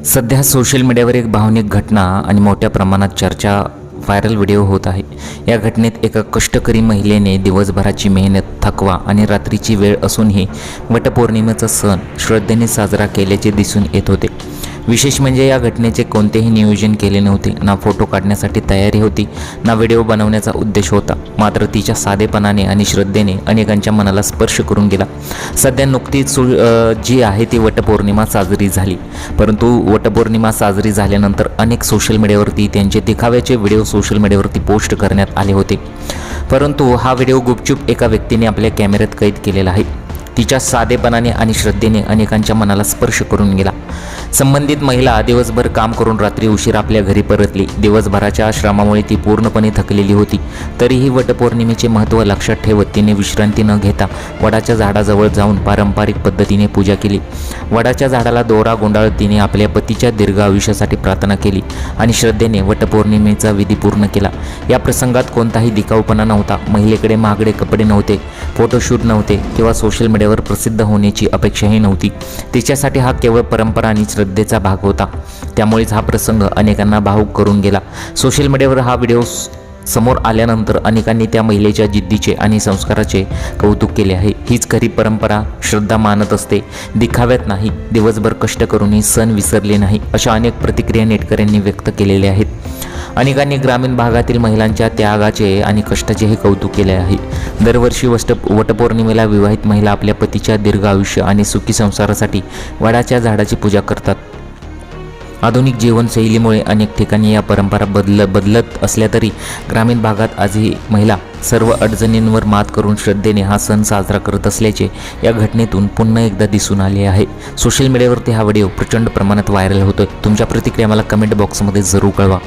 सध्या सोशल मीडियावर एक भावनिक घटना आणि मोठ्या प्रमाणात चर्चा व्हायरल व्हिडिओ होत आहे। या घटनेत एका कष्टकरी महिलेने दिवसभराची मेहनत, थकवा आणि रात्रीची वेळ असूनही वटपौर्णिमेचा सण श्रद्धेने साजरा केल्याचे दिसून येत होते। विशेष म्हणजे या घटनेचे कोणतेही नियोजन केले नव्हते, ना फोटो काढण्यासाठी तयारी होती, ना व्हिडिओ बनवण्याचा उद्देश होता। मात्र तिच्या साधेपणाने आणि श्रद्धेने अनेकांच्या मनाला स्पर्श करून गेला। सध्या नुकतीच जी आहे ती वटपौर्णिमा साजरी झाली, परंतु वटपौर्णिमा साजरी झाल्यानंतर अनेक सोशल मीडियावरती त्यांचे दिखाव्याचे व्हिडिओ सोशल मीडियावरती पोस्ट करण्यात आले होते। परंतु हा व्हिडिओ गुपचूप एका व्यक्तीने आपल्या कॅमेऱ्यात कैद केलेला आहे। तिच्या साधेपणाने आणि श्रद्धेने अनेकांच्या मनाला स्पर्श करून गेला। संबंधित महिला दिवसभर काम करून रात्री उशीर आपल्या घरी परतली। दिवसभराच्या श्रमामुळे ती पूर्णपणे थकलेली होती। तरीही वटपौर्णिमेचे महत्त्व लक्षात ठेवत तिने विश्रांती न घेता वडाच्या झाडाजवळ जाऊन पारंपरिक पद्धतीने पूजा केली। वडाच्या झाडाला दोरा गुंडाळत तिने आपल्या पतीच्या दीर्घ आयुष्यासाठी प्रार्थना केली आणि श्रद्धेने वटपौर्णिमेचा विधी पूर्ण केला। या प्रसंगात कोणताही दिखाऊपणा नव्हता। महिलेकडे महागडे कपडे नव्हते, फोटोशूट नव्हते किंवा सोशल मीडियावर प्रसिद्ध होण्याची अपेक्षाही नव्हती। तिच्यासाठी हा केवळ परंपरा आणि श्रद्धेचा भाग होता। त्यामुळेच हा प्रसंग अनेकांना भावुक करून गेला। सोशल मीडियावर हा व्हिडिओ समोर आल्यानंतर अनेकांनी त्या महिलेच्या जिद्दीचे आणि संस्काराचे कौतुक केले आहे। हीच खरी परंपरा, श्रद्धा मानत असते, दिखाव्यात नाही। दिवसभर कष्ट करूनही सण विसरले नाही, अशा अनेक प्रतिक्रिया नेटकऱ्यांनी व्यक्त केलेल्या आहेत। अनेकांनी ग्रामीण भागातील महिलांच्या त्यागाचे आणि कष्टाचेही कौतुक केले आहे। दरवर्षी वटपौर्णिमेला विवाहित महिला आपल्या पतीच्या दीर्घ आयुष्य आणि सुखी संसारासाठी वडाच्या झाडाची पूजा करतात। आधुनिक जीवनशैलीमुळे अनेक ठिकाणी या परंपरा बदलत असल्या तरी ग्रामीण भागात आजही महिला सर्व अडचणींवर मात करून श्रद्धेने हा सण साजरा करत असल्याचे या घटनेतून पुन्हा एकदा दिसून आले आहे। सोशल मीडियावरती हा व्हिडिओ प्रचंड प्रमाणात व्हायरल होतोय। तुमच्या प्रतिक्रिया मला कमेंट बॉक्समध्ये जरूर कळवा।